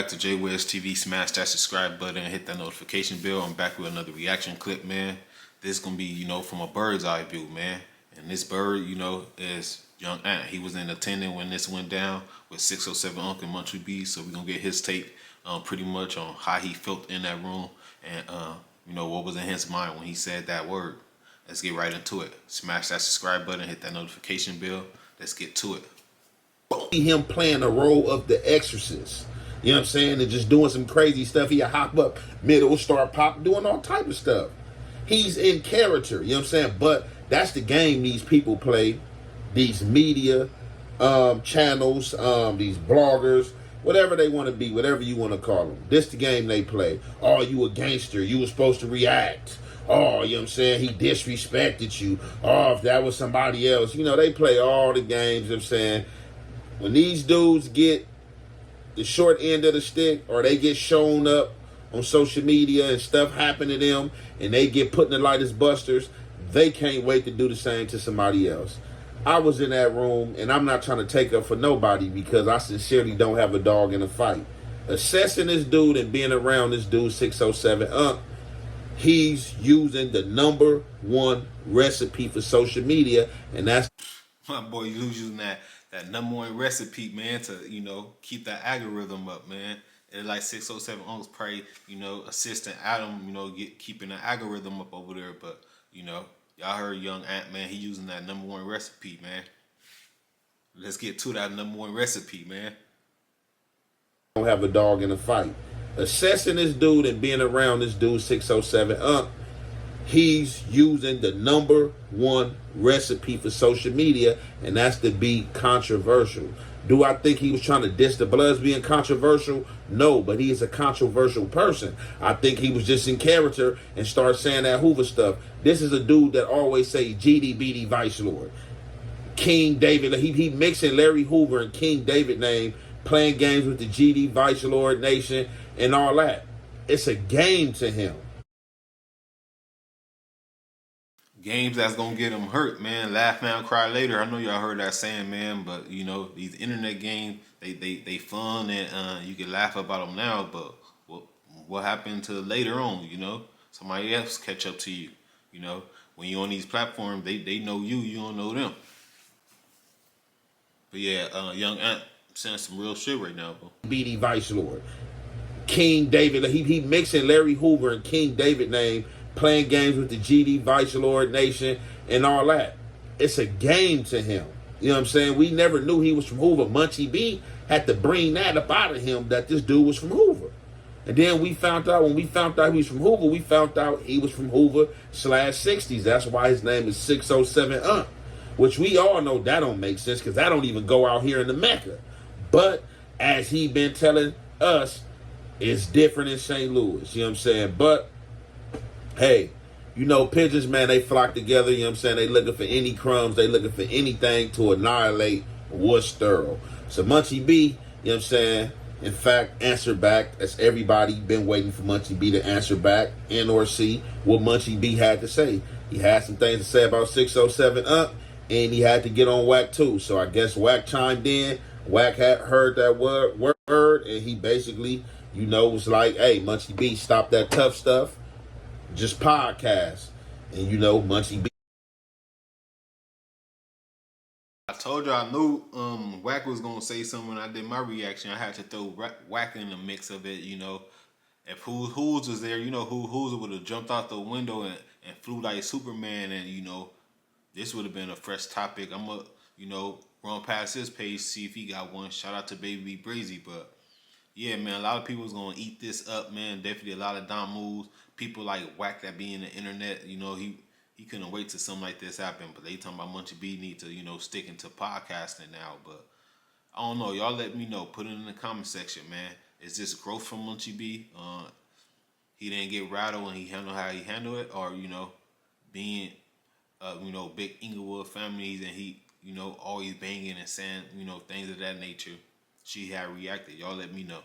Back to JWez TV, smash that subscribe button and hit that notification bell. I'm back with another reaction clip, man. This is gonna be, from a bird's eye view, man. And this bird, is Young Ant. He was in attendance when this went down with 607 Uncle Munchie B. So we're gonna get his take pretty much on how he felt in that room and what was in his mind when he said that word. Let's get right into it. Smash that subscribe button, hit that notification bell. Let's get to it. Him playing the role of the exorcist. You know what I'm saying? And just doing some crazy stuff. He'll hop up, middle, start pop, doing all type of stuff. He's in character, you know what I'm saying? But that's the game these people play. These media channels, these bloggers, whatever they want to be, whatever you want to call them. This the game they play. Oh, you a gangster. You were supposed to react. Oh, you know what I'm saying? He disrespected you. Oh, if that was somebody else. They play all the games, you know what I'm saying? When these dudes get the short end of the stick or they get shown up on social media and stuff happen to them and they get put in the light as busters, they can't wait to do the same to somebody else. I was in that room, and I'm not trying to take up for nobody because I sincerely don't have a dog in a fight. Assessing this dude and being around this dude, 607 he's using the #1 recipe for social media, and that's My boy, you using that #1 recipe, man, to, keep that algorithm up, man. And like 607 Unc's probably, assisting Adam, keeping the algorithm up over there. But, y'all heard Young Ant, man, he using that #1 recipe, man. Let's get to that #1 recipe, man. don't have a dog in a fight. Assessing this dude and being around this dude, 607 he's using the #1 recipe for social media, and that's to be controversial. Do I think he was trying to diss the Bloods being controversial? No, but he is a controversial person. I think he was just in character and started saying that Hoover stuff. This is a dude that always say GD BD Vice Lord. King David, he mixing Larry Hoover and King David name, playing games with the GD Vice Lord Nation and all that. It's a game to him. Games that's gonna get them hurt, man. Laugh now, cry later. I know y'all heard that saying, man. But these internet games, they fun and you can laugh about them now. But what happened to later on? Somebody else catch up to you. When you're on these platforms, they know you. You don't know them. But yeah, Young Ant saying some real shit right now, bro. BD Vice Lord. King David, he mixing Larry Hoover and King David name, playing games with the GD Vice Lord Nation and all that. It's a game to him. You know what I'm saying? We never knew he was from Hoover. Munchie B had to bring that up out of him that this dude was from Hoover. And then when we found out he was from Hoover, we found out he was from Hoover/60s. That's why his name is 607 which we all know that don't make sense because that don't even go out here in the Mecca. But as he been telling us, it's different in St. Louis. You know what I'm saying? But hey, pigeons, man, they flock together. You know what I'm saying? They looking for any crumbs. They looking for anything to annihilate what's thorough. So Munchie B, you know what I'm saying, in fact, answer back. That's everybody been waiting for Munchie B to answer back and or see what Munchie B had to say. He had some things to say about 607 and he had to get on Wack too. So I guess Wack chimed in. Wack had heard that word, and he basically, was like, hey, Munchie B, stop that tough stuff. Just podcast. And Munchie B. I told you I knew Wack was gonna say something when I did my reaction. I had to throw Wack in the mix of it. If Who's was there, Who's would have jumped out the window and flew like Superman, and this would have been a fresh topic. I'm gonna run past his page, see if he got one. Shout out to Baby Brazy, but yeah, man, a lot of people's gonna eat this up, man. Definitely a lot of dumb moves. People like Wack that be in the internet, he couldn't wait till something like this happened. But they talking about Munchie B need to, stick into podcasting now. But I don't know. Y'all let me know. Put it in the comment section, man. Is this growth from Munchie B? He didn't get rattled and he handled how he handled it, or being big Inglewood families and he always banging and saying things of that nature. She had reacted. Y'all let me know.